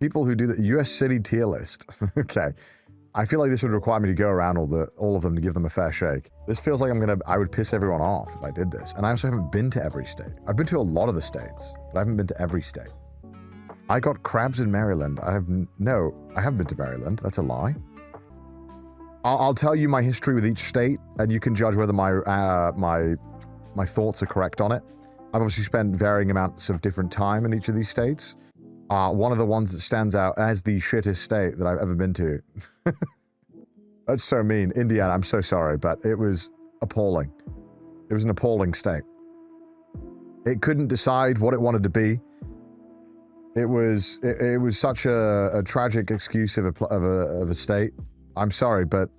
People who do the US city tier list. Okay. I feel like this would require me to go around all of them to give them a fair shake. This feels like I would piss everyone off if I did this. And I also haven't been to every state. I've been to a lot of the states, but I haven't been to every state. I got crabs in Maryland. I haven't been to Maryland. That's a lie. I'll tell you my history with each state, and you can judge whether my thoughts are correct on it. I've obviously spent varying amounts of different time in each of these states. One of the ones that stands out as the shittest state that I've ever been to. That's so mean. Indiana, I'm so sorry, but it was appalling. It was an appalling state. It couldn't decide what it wanted to be. It was such a tragic excuse of a state. I'm sorry, but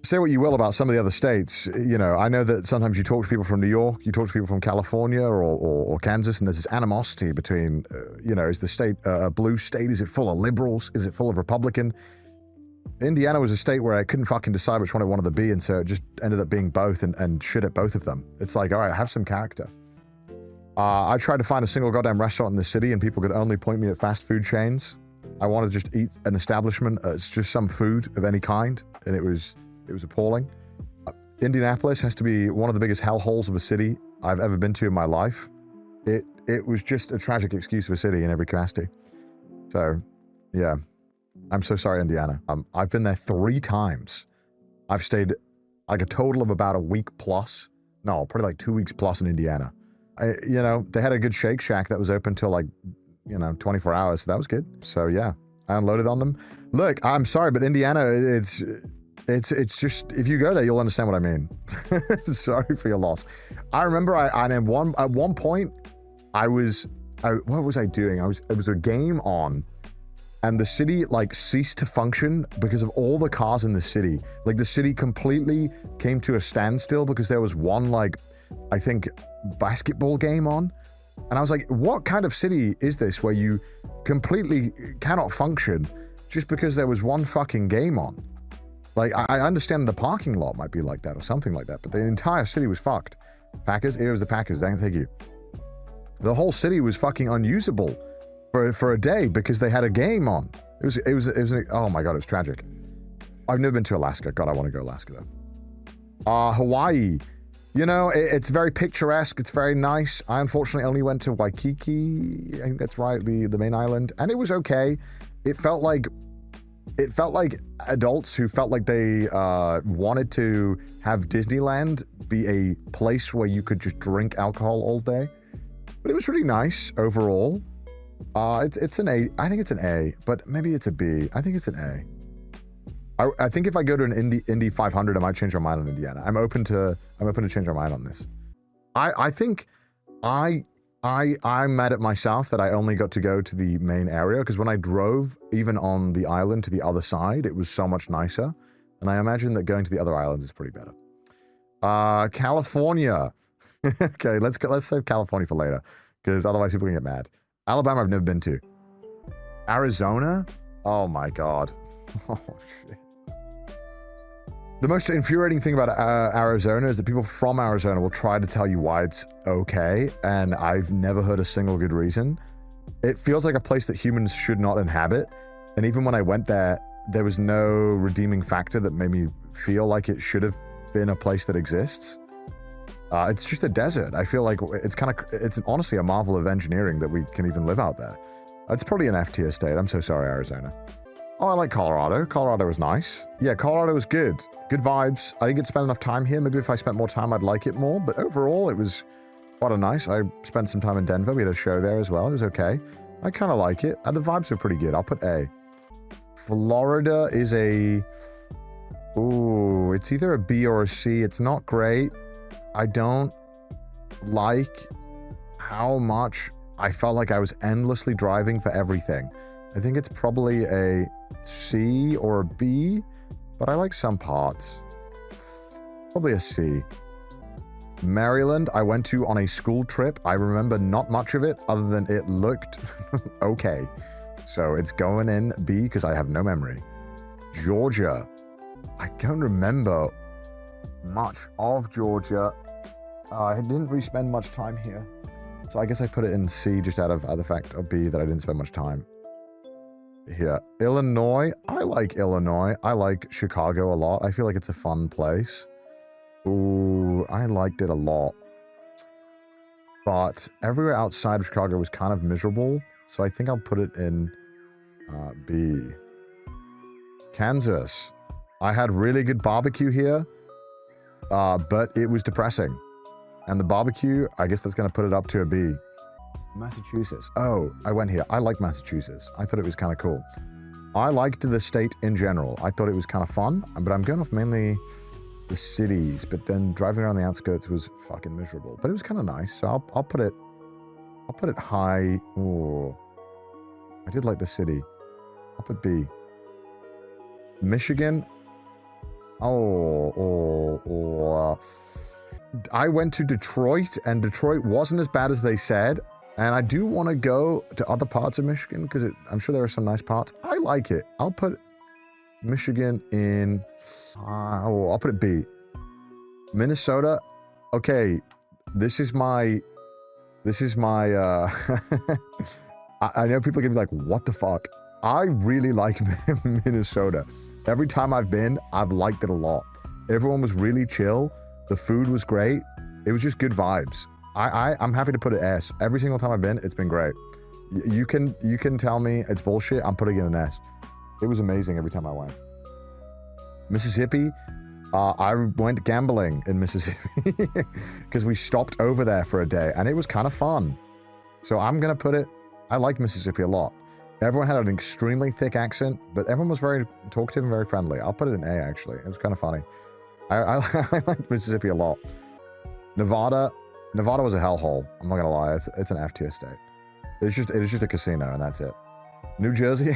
say what you will about some of the other states. You know, I know that sometimes you talk to people from New York, you talk to people from California or Kansas, and there's this animosity between, you know, is the state a blue state? Is it full of liberals? Is it full of Republican? Indiana was a state where I couldn't fucking decide which one I wanted to be, and so it just ended up being both and shit at both of them. It's like, all right, have some character. I tried to find a single goddamn restaurant in the city, and people could only point me at fast food chains. I wanted to just eat an establishment. It's just some food of any kind, and it was appalling. Indianapolis has to be one of the biggest hellholes of a city I've ever been to in my life. It was just a tragic excuse of a city in every capacity. So, yeah. I'm so sorry, Indiana. I've been there 3 times. I've stayed like a total of about a week plus. No, probably like 2 weeks plus in Indiana. You know, they had a good Shake Shack that was open till like, you know, 24 hours. So that was good. So yeah, I unloaded on them. Look, I'm sorry, but Indiana, it's just, if you go there, you'll understand what I mean. Sorry for your loss. I remember at one point, what was I doing? It was a game on, and the city like ceased to function because of all the cars in the city. Like the city completely came to a standstill because there was one, like, I think, basketball game on. And I was like, what kind of city is this where you completely cannot function just because there was one fucking game on? Like, I understand the parking lot might be like that or something like that, but the entire city was fucked. Packers? It was the Packers, thank you. The whole city was fucking unusable for a day because they had a game on. It was oh my god, it was tragic. I've never been to Alaska. God, I want to go to Alaska though. Hawaii. You know, it's very picturesque. It's very nice. I unfortunately only went to Waikiki. I think that's right, the main island, and it was okay. It felt like adults who felt like they wanted to have Disneyland be a place where you could just drink alcohol all day. But it was really nice overall. It's an A. I think it's an A, but maybe it's a B. I think it's an A. I think if I go to an Indy 500, I might change my mind on Indiana. I'm open to change my mind on this. I think I'm mad at myself that I only got to go to the main area, because when I drove even on the island to the other side, it was so much nicer. And I imagine that going to the other islands is pretty better. California. Okay, let's save California for later, because otherwise people can get mad. Alabama, I've never been to. Arizona? Oh my god. Oh shit. The most infuriating thing about Arizona is that people from Arizona will try to tell you why it's okay, and I've never heard a single good reason. It feels like a place that humans should not inhabit, and even when I went there, there was no redeeming factor that made me feel like it should have been a place that exists. It's just a desert. I feel like it's honestly a marvel of engineering that we can even live out there. It's probably an F tier state. I'm so sorry, Arizona. Oh, I like Colorado. Colorado was nice. Yeah, Colorado was good. Good vibes. I didn't get to spend enough time here. Maybe if I spent more time, I'd like it more. But overall, it was quite a nice. I spent some time in Denver. We had a show there as well. It was okay. I kind of like it. The vibes were pretty good. I'll put A. Florida is a... Ooh, it's either a B or a C. It's not great. I don't like how much I felt like I was endlessly driving for everything. I think it's probably a C or a B, but I like some parts. Probably a C. Maryland, I went to on a school trip. I remember not much of it other than it looked okay. So it's going in B because I have no memory. Georgia, I don't remember much of Georgia. I didn't really spend much time here. So I guess I put it in C just out of the fact of B that I didn't spend much time. here. Illinois. I like Illinois. I like Chicago a lot. I feel like it's a fun place. Ooh, I liked it a lot. But everywhere outside of Chicago was kind of miserable, so I think I'll put it in B. Kansas. I had really good barbecue here, but it was depressing. And the barbecue, I guess that's going to put it up to a B. Massachusetts. Oh, I went here. I like Massachusetts. I thought it was kind of cool. I liked the state in general. I thought it was kind of fun, but I'm going off mainly the cities, but then driving around the outskirts was fucking miserable. But it was kind of nice, so I'll put it high. Ooh. I did like the city. I'll put B. Michigan. I went to Detroit, and Detroit wasn't as bad as they said. And I do want to go to other parts of Michigan because I'm sure there are some nice parts. I like it. I'll put Michigan in. I'll put it B. Minnesota. Okay, this is my. I know people are gonna be like, "What the fuck?" I really like Minnesota. Every time I've been, I've liked it a lot. Everyone was really chill. The food was great. It was just good vibes. I'm happy to put it S. Every single time I've been, it's been great. You can tell me it's bullshit. I'm putting it in an S. It was amazing every time I went. Mississippi. I went gambling in Mississippi because we stopped over there for a day, and it was kind of fun. So I'm gonna put it. I liked Mississippi a lot. Everyone had an extremely thick accent, but everyone was very talkative and very friendly. I'll put it in A, actually. It was kind of funny. I liked Mississippi a lot. Nevada. Nevada was a hellhole. I'm not gonna lie. It's an F tier state. It is just a casino, and that's it. New Jersey.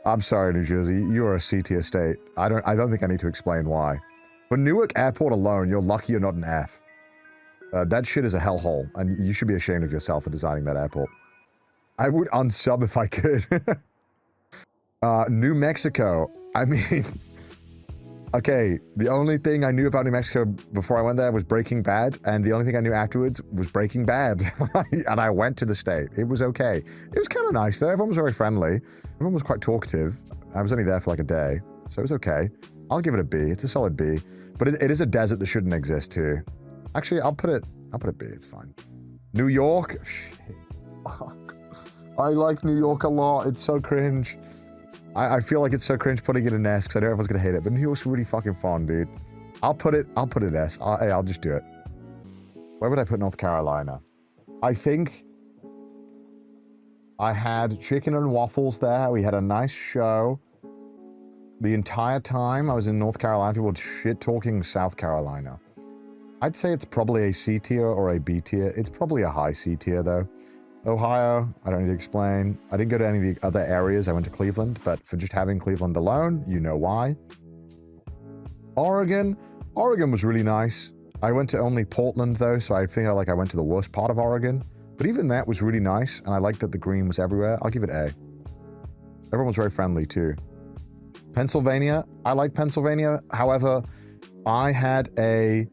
I'm sorry, New Jersey. You are a C tier state. I don't think I need to explain why. For Newark Airport alone, you're lucky you're not an F. That shit is a hellhole, and you should be ashamed of yourself for designing that airport. I would unsub if I could. New Mexico. I mean, okay, the only thing I knew about New Mexico before I went there was Breaking Bad, and the only thing I knew afterwards was Breaking Bad. And I went to the state. It was okay. It was kind of nice there. Everyone was very friendly. Everyone was quite talkative. I was only there for like a day, so it was okay. I'll give it a B. It's a solid B. But it is a desert that shouldn't exist too. Actually, I'll put it B. It's fine. New York. Shit. I like New York a lot. It's so cringe. I feel like it's so cringe putting it in S because I know everyone's gonna hate it, but New York's really fucking fun, dude. I'll put it S. I'll just do it. Where would I put North Carolina? I think I had chicken and waffles there. We had a nice show. The entire time I was in North Carolina, people were shit-talking South Carolina. I'd say it's probably a C tier or a B tier. It's probably a high C tier, though. Ohio, I don't need to explain. I didn't go to any of the other areas. I went to Cleveland, but for just having Cleveland alone, you know why. Oregon was really nice. I went to only Portland, though, so I think I went to the worst part of Oregon. But even that was really nice, and I liked that the green was everywhere. I'll give it A. Everyone was very friendly, too. Pennsylvania, I like Pennsylvania. However, I had a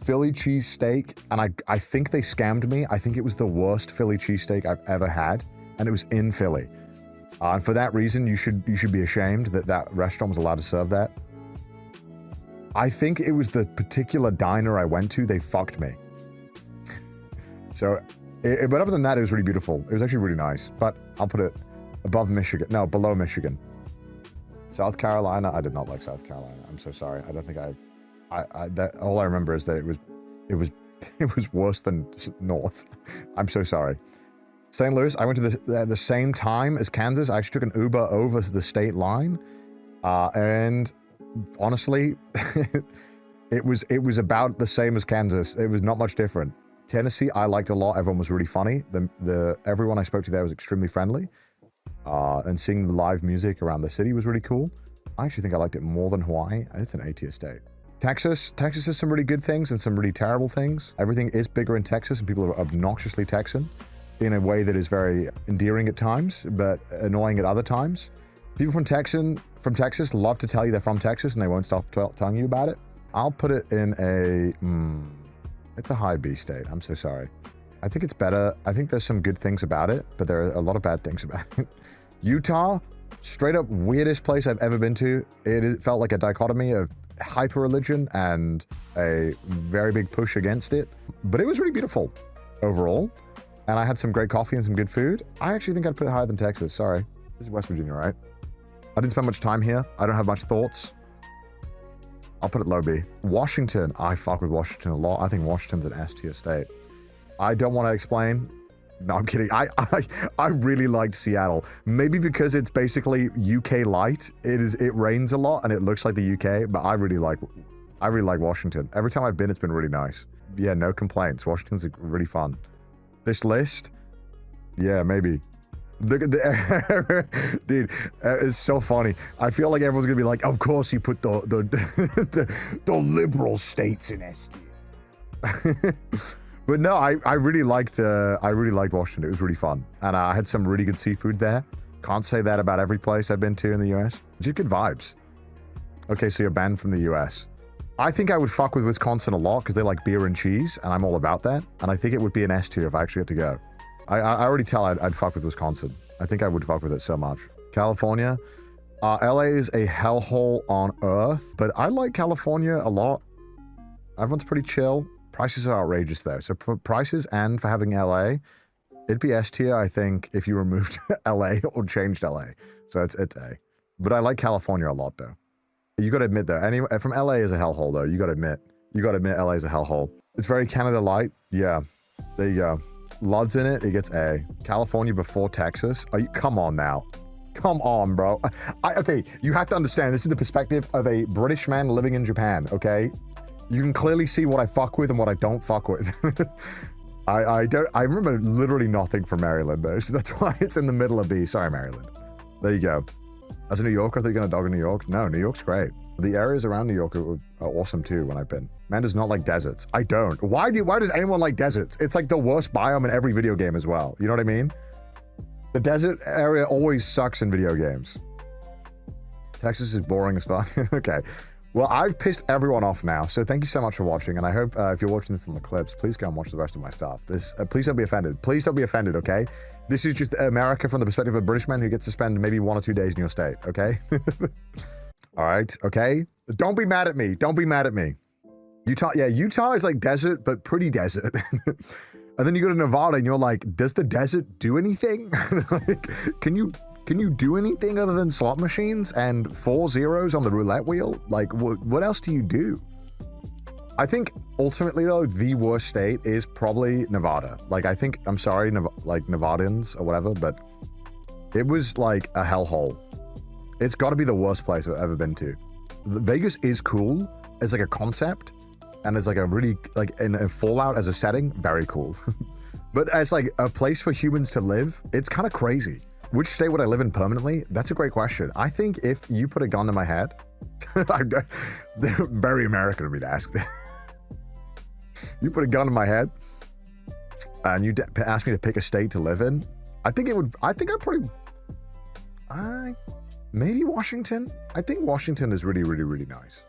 Philly cheesesteak, and I think they scammed me. I think it was the worst Philly cheesesteak I've ever had, and it was in Philly. And for that reason, you should be ashamed that that restaurant was allowed to serve that. I think it was the particular diner I went to, they fucked me. So, but other than that, it was really beautiful. It was actually really nice, but I'll put it above Michigan. No, below Michigan. South Carolina, I did not like South Carolina. I'm so sorry. I don't think that all I remember is that it was worse than North. I'm so sorry. St. Louis, I went to the same time as Kansas. I actually took an Uber over to the state line, and honestly, it was about the same as Kansas. It was not much different. Tennessee, I liked a lot. Everyone was really funny. Everyone I spoke to there was extremely friendly, and seeing the live music around the city was really cool. I actually think I liked it more than Hawaii. It's an A-tier state. Texas has some really good things and some really terrible things. Everything is bigger in Texas, and people are obnoxiously Texan in a way that is very endearing at times, but annoying at other times. People from Texas love to tell you they're from Texas, and they won't stop telling you about it. I'll put it in it's a high B state. I'm so sorry. I think it's better. I think there's some good things about it, but there are a lot of bad things about it. Utah, straight up weirdest place I've ever been to. It felt like a dichotomy of hyper religion and a very big push against it. But it was really beautiful overall. And I had some great coffee and some good food. I actually think I'd put it higher than Texas. Sorry. This is West Virginia, right? I didn't spend much time here. I don't have much thoughts. I'll put it low B. Washington. I fuck with Washington a lot. I think Washington's an S tier state. I don't want to explain. No, I'm kidding. I really liked Seattle. Maybe because it's basically UK light. It rains a lot and it looks like the UK, but I really like Washington. Every time I've been, it's been really nice. Yeah, no complaints. Washington's really fun. This list, yeah, maybe. Look at the dude. It's so funny. I feel like everyone's gonna be like, "Of course, you put the liberal states in S tier." But no, I really liked Washington. It was really fun, and I had some really good seafood there. Can't say that about every place I've been to in the US. Just good vibes. Okay, so you're banned from the US. I think I would fuck with Wisconsin a lot because they like beer and cheese, and I'm all about that. And I think it would be an S tier if I actually had to go. I already tell I'd fuck with Wisconsin. I think I would fuck with it so much. California. LA is a hellhole on earth, but I like California a lot. Everyone's pretty chill. Prices are outrageous though. So for prices and for having LA, it'd be S tier, I think, if you removed LA or changed LA. So it's A. But I like California a lot though. You gotta admit though, from LA is a hellhole though. You gotta admit LA is a hellhole. It's very Canada light. Yeah, there you go. Lud's in it, it gets A. California before Texas. Come on now. Come on, bro. Okay, you have to understand, this is the perspective of a British man living in Japan, okay? You can clearly see what I fuck with and what I don't fuck with. I remember literally nothing from Maryland though, so that's why it's in the middle of B. Sorry, Maryland. There you go. As a New Yorker, are they gonna dog in New York? No, New York's great. The areas around New York are awesome too when I've been. Man does not like deserts. I don't. Why does anyone like deserts? It's like the worst biome in every video game as well. You know what I mean? The desert area always sucks in video games. Texas is boring as fuck. Okay. Well, I've pissed everyone off now, so thank you so much for watching, and I hope if you're watching this on the clips, please go and watch the rest of my stuff. Please don't be offended. Please don't be offended, okay? This is just America from the perspective of a British man who gets to spend maybe 1 or 2 days in your state, okay? All right, okay? Don't be mad at me. Don't be mad at me. Utah, yeah, Utah is like desert, but pretty desert. And then you go to Nevada and you're like, does the desert do anything? Like, can you do anything other than slot machines and 4 zeros on the roulette wheel? Like, what else do you do? I think ultimately though, the worst state is probably Nevada. Like, I think, I'm sorry, like Nevadans or whatever, but it was like a hellhole. It's got to be the worst place I've ever been to. Vegas is cool as like a concept, and it's like a really, like in Fallout as a setting, very cool. But as like a place for humans to live, it's kind of crazy. Which state would I live in permanently? That's a great question. I think if you put a gun to my head, they're very American of me to ask that. You put a gun to my head and you ask me to pick a state to live in, maybe Washington. I think Washington is really, really, really nice.